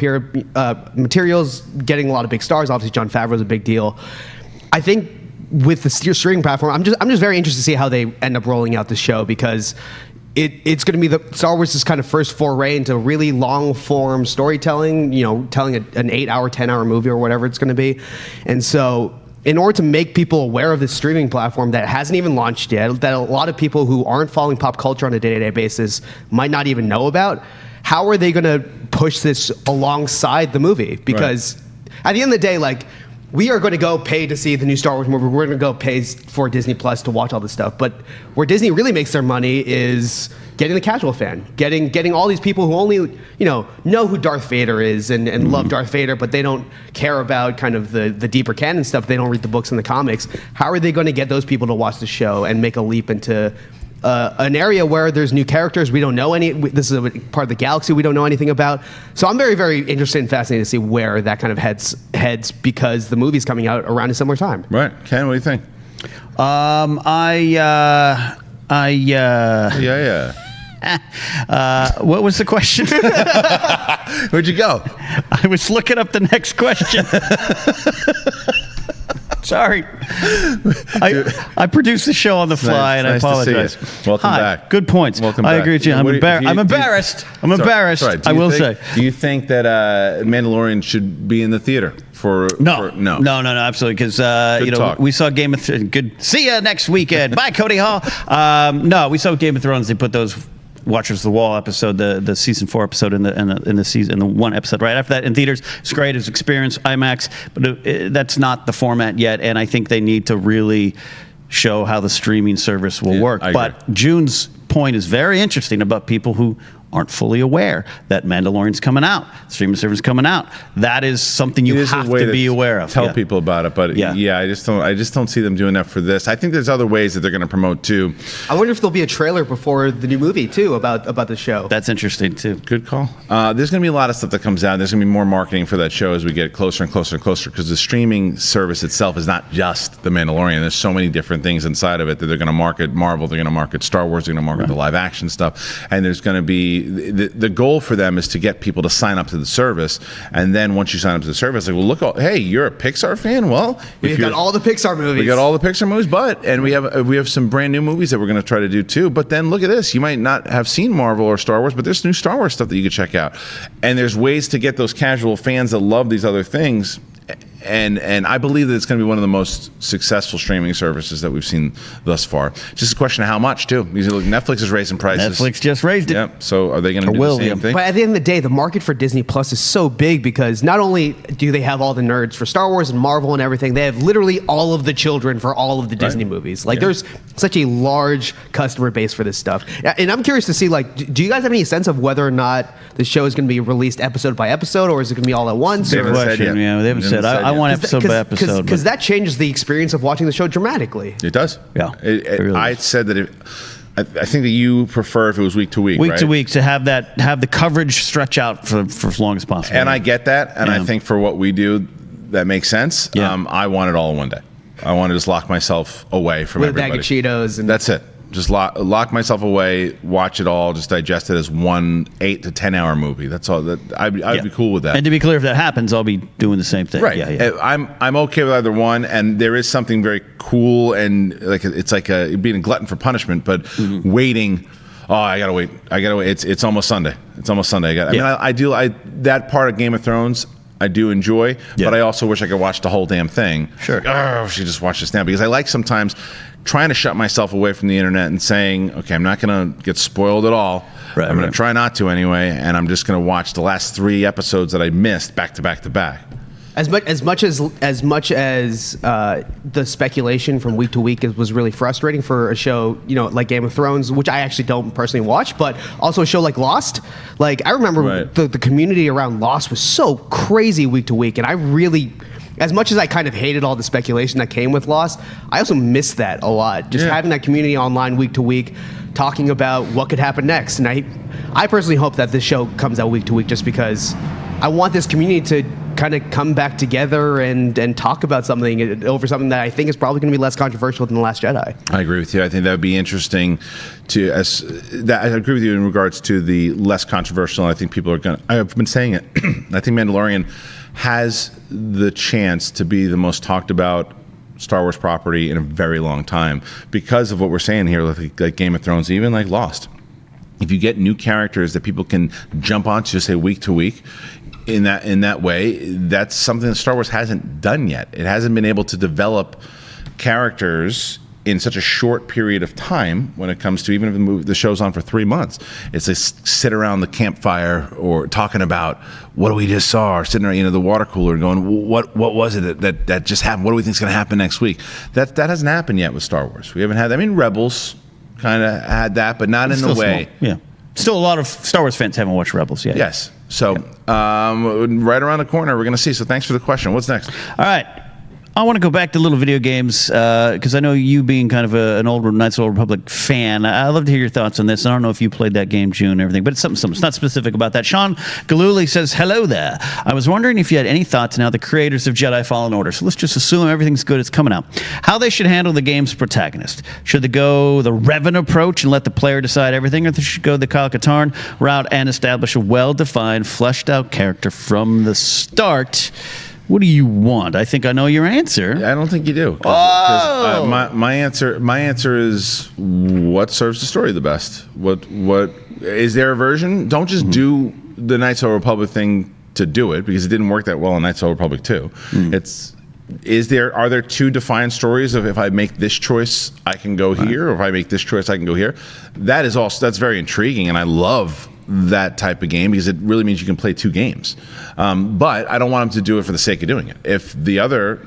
materials, getting a lot of big stars. Obviously, Jon Favreau is a big deal. I think with the streaming platform, I'm just very interested to see how they end up rolling out the show, because it's going to be the Star Wars' kind of first foray into really long form storytelling. Telling an 8-hour, 10-hour movie or whatever it's going to be, and so, in order to make people aware of this streaming platform that hasn't even launched yet, that a lot of people who aren't following pop culture on a day-to-day basis might not even know about, how are they going to push this alongside the movie? Because at the end of the day, like, we are going to go pay to see the new Star Wars movie. We're going to go pay for Disney Plus to watch all this stuff. But where Disney really makes their money is getting the casual fan, getting all these people who only know who Darth Vader is and love Darth Vader, but they don't care about kind of the deeper canon stuff. They don't read the books and the comics. How are they going to get those people to watch the show and make a leap into an area where there's new characters we don't know any? This is a part of the galaxy we don't know anything about. So I'm very, very interested and fascinated to see where that kind of heads, because the movie's coming out around a similar time. Right. Ken, what do you think? What was the question? Where'd you go? I was looking up the next question. Sorry. I produced the show on the fly, and I apologize. Welcome Hi, back. Good points. Welcome I back. agree with you. I'm embarrassed. I'm embarrassed. Sorry. I will say. Do you think that Mandalorian should be in the theater? No, absolutely. Because talk. we saw Game of Thrones. Good. See ya next weekend. Bye, Cody Hall. No, we saw Game of Thrones. They put those Watchers of the Wall episode, the season 4 episode, in the one episode right after that in theaters. It's great. It's experience IMAX, but that's not the format yet. And I think they need to really show how the streaming service will work. But June's point is very interesting about people who aren't fully aware that Mandalorian's coming out, streaming service coming out. That is something you have to be aware of. Tell people about it, but I just don't see them doing that for this. I think there's other ways that they're going to promote too. I wonder if there'll be a trailer before the new movie too about the show. That's interesting too. Good call. There's going to be a lot of stuff that comes out. There's going to be more marketing for that show as we get closer and closer and closer, because the streaming service itself is not just The Mandalorian. There's so many different things inside of it that they're going to market. Marvel, they're going to market Star Wars, they're going to market the live action stuff, and there's going to be the goal for them is to get people to sign up to the service, and then once you sign up to the service, like, well, look, hey, you're a Pixar fan. Well, we've got all the Pixar movies. We got all the Pixar movies, and we have some brand new movies that we're going to try to do too. But then look at this: you might not have seen Marvel or Star Wars, but there's new Star Wars stuff that you can check out, and there's ways to get those casual fans that love these other things. And I believe that it's going to be one of the most successful streaming services that we've seen thus far. Just a question of how much, too. Because look, Netflix is raising prices. Netflix just raised it. Yep. So are they going to do the same thing? But at the end of the day, the market for Disney Plus is so big, because not only do they have all the nerds for Star Wars and Marvel and everything, they have literally all of the children for all of the Disney movies. Like, there's such a large customer base for this stuff. And I'm curious to see, like, do you guys have any sense of whether or not the show is going to be released episode by episode, or is it going to be all at once? They haven't said yet. Yeah, they haven't said. I want episode by episode. Because that changes the experience of watching the show dramatically. It does. Yeah. Really I said that I think that you prefer if it was week to week. Week to week, to have the coverage stretch out for as long as possible. And I get that, and I think for what we do, that makes sense. Yeah. I want it all in one day. I want to just lock myself away from with a everybody. bag of Cheetos. And That's it. Just lock myself away, watch it all, just digest it as one 8 to 10 hour movie. That's all. I'd be cool with that. And to be clear, if that happens, I'll be doing the same thing. Right. Yeah. I'm okay with either one, and there is something very cool and like it's like being a glutton for punishment, but waiting. Oh, I gotta wait. It's almost Sunday. I do that part of Game of Thrones. I do enjoy, but I also wish I could watch the whole damn thing. Sure. Oh, I should just watch this now because I like sometimes trying to shut myself away from the internet and saying, okay, I'm not going to get spoiled at all. Right, I'm going to try not to anyway, and I'm just going to watch the last 3 episodes that I missed back to back to back. As much as the speculation from week to week was really frustrating for a show, like Game of Thrones, which I actually don't personally watch, but also a show like Lost. Like I remember the community around Lost was so crazy week to week, and I really, as much as I kind of hated all the speculation that came with Lost, I also missed that a lot. Just having that community online week to week, talking about what could happen next, and I personally hope that this show comes out week to week, just because I want this community to kind of come back together and talk about something over something that I think is probably going to be less controversial than The Last Jedi. I agree with you. I think that would be interesting I agree with you in regards to the less controversial. I think people are going to, I've been saying it, I think Mandalorian has the chance to be the most talked about Star Wars property in a very long time because of what we're saying here, like Game of Thrones, even like Lost. If you get new characters that people can jump onto, say week to week, in that way, that's something that Star Wars hasn't done yet. It hasn't been able to develop characters in such a short period of time when it comes to, even if the show's on for 3 months. It's like sit around the campfire or talking about what we just saw, or sitting around the water cooler going, what was it that just happened? What do we think is going to happen next week? That hasn't happened yet with Star Wars. We haven't had that. I mean, Rebels kind of had that, but not in the way. Small. Yeah. Still, a lot of Star Wars fans haven't watched Rebels yet. Yes. So right around the corner, we're going to see. So thanks for the question. What's next? All right. I want to go back to little video games because I know you being kind of an old Knights of the Old Republic fan. I'd love to hear your thoughts on this. I don't know if you played that game, June, and everything, but it's something. It's not specific about that. Sean Galuli says, hello there. I was wondering if you had any thoughts on how the creators of Jedi Fallen Order, so let's just assume everything's good, it's coming out, how they should handle the game's protagonist. Should they go the Revan approach and let the player decide everything, or they should go the Kyle Katarn route and establish a well-defined, fleshed-out character from the start? What do you want? I think I know your answer. I don't think you do. My answer is what serves the story the best. What is there a version? Don't just do the Knights of the Republic thing to do it, because it didn't work that well in Knights of the Republic 2. Are there 2 defined stories of if I make this choice I can go here, or if I make this choice I can go here? That's very intriguing, and I love that type of game because it really means you can play 2 games. But I don't want them to do it for the sake of doing it. If the other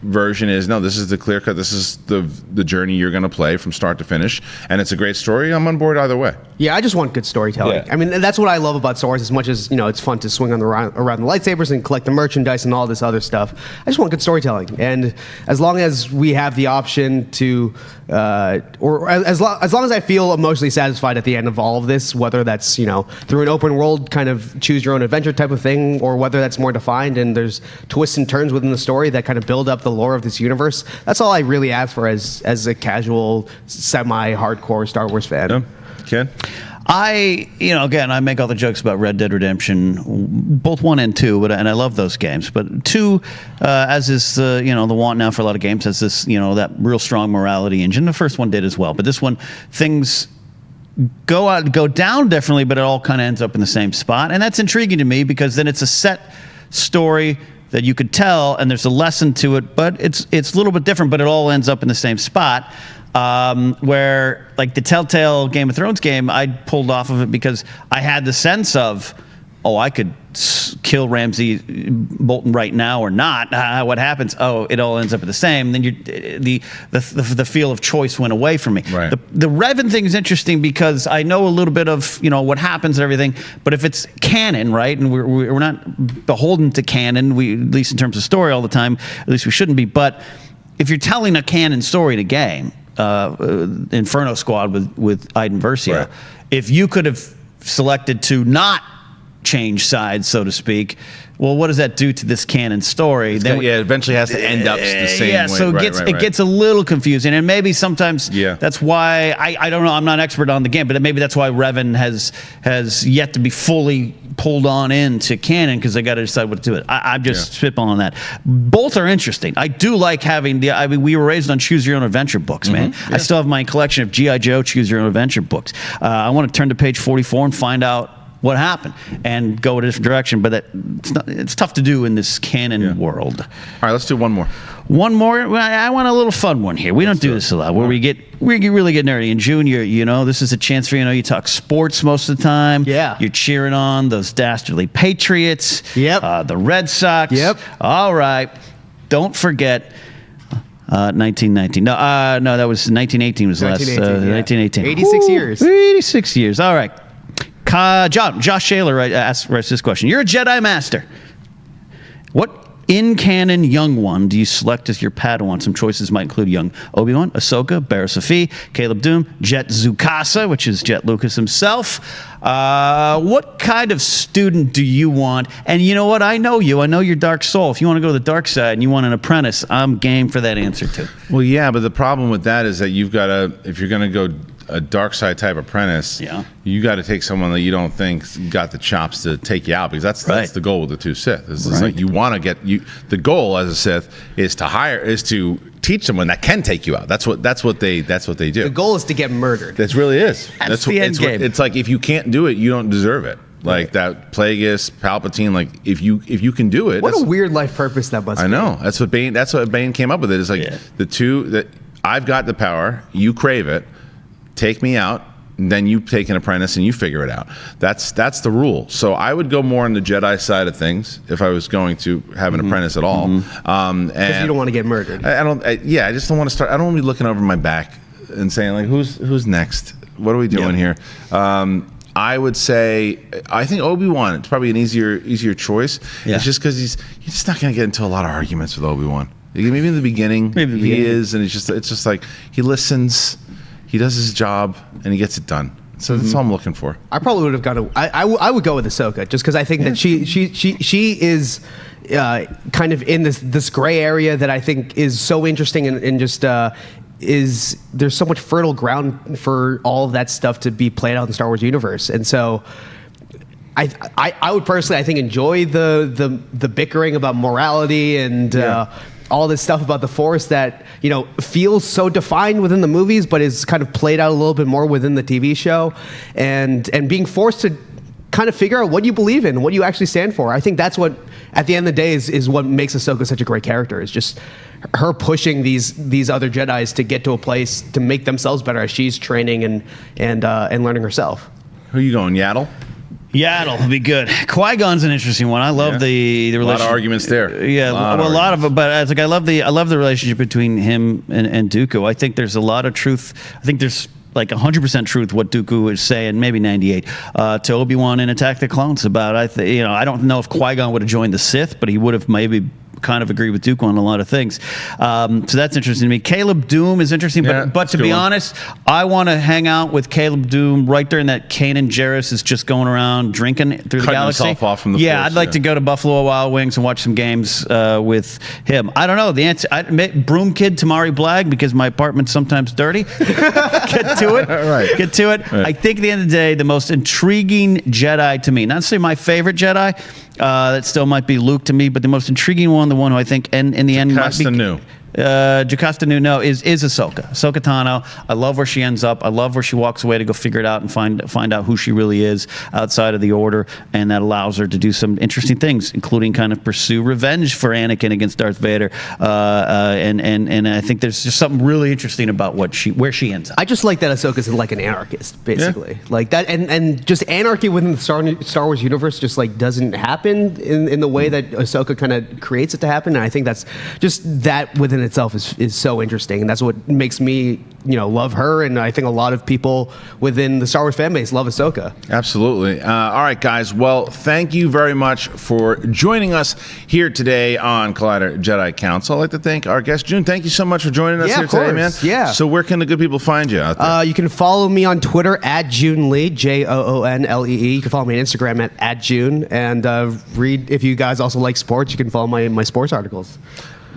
version is, no, this is the clear cut, this is the journey you're going to play from start to finish, and it's a great story, I'm on board either way. Yeah, I just want good storytelling. Yeah. I mean, that's what I love about Star Wars, as much as, it's fun to swing around the lightsabers and collect the merchandise and all this other stuff. I just want good storytelling. And as long as we have the option to, or as long as I feel emotionally satisfied at the end of all of this, whether that's, through an open world kind of choose your own adventure type of thing, or whether that's more defined and there's twists and turns within the story that kind of build up the lore of this universe, that's all I really ask for as a casual, semi-hardcore Star Wars fan. Yeah. Ken? Again, I make all the jokes about Red Dead Redemption, both 1 and 2, and I love those games. But 2, as is the want now for a lot of games, has this, that real strong morality engine. The first one did as well, but this one, things go down differently, but it all kind of ends up in the same spot, and that's intriguing to me because then it's a set story that you could tell, and there's a lesson to it, but it's a little bit different, but it all ends up in the same spot. Where like the Telltale Game of Thrones game, I pulled off of it because I had the sense of, I could kill Ramsay Bolton right now or not. What happens? It all ends up the same. Then the feel of choice went away from me. Right. The Revan thing is interesting because I know a little bit of what happens and everything, but if it's canon, right, and we're not beholden to canon, at least in terms of story all the time, at least we shouldn't be. But if you're telling a canon story to game, Inferno Squad with Iden Versio, right. if you could have selected to not change sides, so to speak. Well, what does that do to this canon story? It eventually has to end up the same way. Yeah, so it gets a little confusing, and maybe sometimes that's why I don't know. I'm not an expert on the game, but maybe that's why Revan has yet to be fully pulled on into canon because they got to decide what to do with it. I'm just spitballing on that. Both are interesting. I do like having the. I mean, we were raised on choose your own adventure books, man. I still have my collection of G.I. Joe choose your own adventure books. I want to turn to page 44 and find out what happened and go a different direction, but it's tough to do in this canon world. All right, let's do one more. One more. I want a little fun one here. We don't do this a lot. Where we really get nerdy. And Junior, this is a chance for you talk sports most of the time. Yeah. You're cheering on those dastardly Patriots. Yep. The Red Sox. Yep. All right. Don't forget. 1919. No, that was 1918. Was the last. 1918. 86 years. 86 years. All right. Josh Shaler writes this question. You're a Jedi Master. What in-canon young one do you select as your Padawan? Some choices might include young Obi-Wan, Ahsoka, Barriss Offee, Caleb Doom, Jet Zukasa, which is Jet Lucas himself. What kind of student do you want? And you know what? I know you. I know your dark soul. If you want to go to the dark side and you want an apprentice, I'm game for that answer too. Well, yeah, but the problem with that is that you've got to, if you're going to go a dark side type apprentice, you got to take someone that you don't think got the chops to take you out, because that's the goal with the two Sith. It's like you want to get the goal as a Sith is to teach someone that can take you out. That's what they do. The goal is to get murdered. That really is. That's the end game. It's like if you can't do it, you don't deserve it. Like that Plagueis, Palpatine. Like if you can do it, what a weird life purpose that must be. I know. That's what Bane came up with. It's like the two that I've got the power, you crave it. Take me out, and then you take an apprentice and you figure it out. That's the rule. So I would go more on the Jedi side of things if I was going to have an apprentice at all. Because you don't want to get murdered. I just don't want to start. I don't want to be looking over my back and saying like, who's next? What are we doing here? I would say I think Obi-Wan. It's probably an easier choice. It's just because you're just not going to get into a lot of arguments with Obi-Wan. Maybe in the beginning, he is, and it's just like he listens. He does his job and he gets it done. So that's all I'm looking for. I probably would have gone. I would go with Ahsoka just because I think that she is kind of in this gray area that I think is so interesting and just there's so much fertile ground for all of that stuff to be played out in the Star Wars universe. And so I would personally, I think, enjoy the bickering about morality and all this stuff about the Force that feels so defined within the movies, but is kind of played out a little bit more within the TV show, and being forced to kind of figure out what you believe in, what you actually stand for. I think that's what, at the end of the day, is what makes Ahsoka such a great character. Is just her pushing these other Jedis to get to a place to make themselves better as she's training and learning herself. Who are you going, Yaddle? Yaddle will be good. Qui-Gon's an interesting one. I love the relationship. A lot of arguments there. Yeah, a lot of it. But it's like I love the relationship between him and Dooku. I think there's a lot of truth. I think there's like 100% truth what Dooku would say, and maybe 98 to Obi-Wan in Attack the Clones about. I don't know if Qui-Gon would have joined the Sith, but he would have maybe kind of agree with Dooku on a lot of things. So that's interesting to me. Caleb Doom is interesting, but to be honest, I want to hang out with Caleb Doom right during that Kanan Jarrus is just going around drinking through the galaxy. Himself off from the Force, I'd like to go to Buffalo Wild Wings and watch some games with him. I don't know. The answer, Broom Kid Tamari Blag, because my apartment's sometimes dirty. Get to it. Right. Get to it. Right. I think at the end of the day, the most intriguing Jedi to me, not to say my favorite Jedi, that still might be Luke to me, but the most intriguing one, the one who I think in the end might be Jocasta Nu, is Ahsoka Tano. I love where she ends up. I love where she walks away to go figure it out and find out who she really is outside of the Order, and that allows her to do some interesting things, including kind of pursue revenge for Anakin against Darth Vader. And I think there's just something really interesting about where she ends up. I just like that Ahsoka's like an anarchist, basically, like that, and just anarchy within the Star Wars universe just like doesn't happen in the way that Ahsoka kind of creates it to happen. And I think that's just that within in itself is so interesting, and that's what makes me, love her, and I think a lot of people within the Star Wars fan base love Ahsoka. Absolutely. All right, guys. Well, thank you very much for joining us here today on Collider Jedi Council. I'd like to thank our guest, June. Thank you so much for joining us Yeah, here of today, man. course. Yeah. So where can the good people find you out there? You can follow me on Twitter at June Lee, JoonLee. You can follow me on Instagram at June, and read, if you guys also like sports, you can follow my sports articles.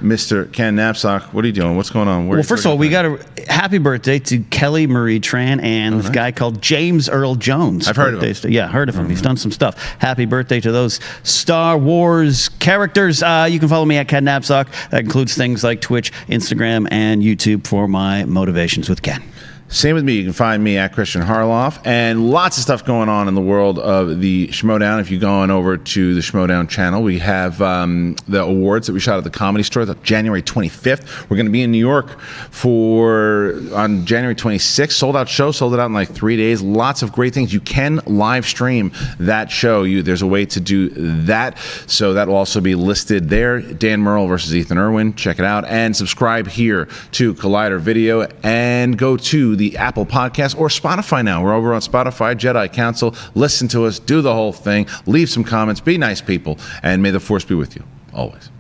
Mr. Ken Knapsack, what are you doing? What's going on? Well, first of all, we got a happy birthday to Kelly Marie Tran and this guy called James Earl Jones. I've heard of him. Yeah, heard of him. He's done some stuff. Happy birthday to those Star Wars characters. You can follow me at Ken Knapsack. That includes things like Twitch, Instagram, and YouTube for my motivations with Ken. Same with me. You can find me at Christian Harloff, and lots of stuff going on in the world of the Schmodown. If you go on over to the Schmodown channel, we have the awards that we shot at the Comedy Store January 25th. We're going to be in New York on January 26th. Sold out show, sold it out in like 3 days. Lots of great things. You can live stream that show. There's a way to do that, so that will also be listed there. Dan Murrell versus Ethan Irwin. Check it out, and subscribe here to Collider Video, and go to the Apple Podcast or Spotify now. We're over on Spotify, Jedi Council. Listen to us, do the whole thing, leave some comments, be nice people, and may the Force be with you, always.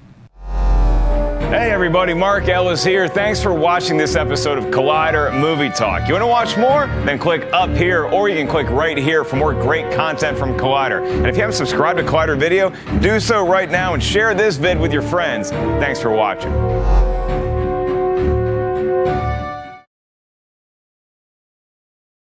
Hey everybody, Mark Ellis here. Thanks for watching this episode of Collider Movie Talk. You want to watch more? Then click up here, or you can click right here for more great content from Collider. And if you haven't subscribed to Collider Video, do so right now and share this vid with your friends. Thanks for watching.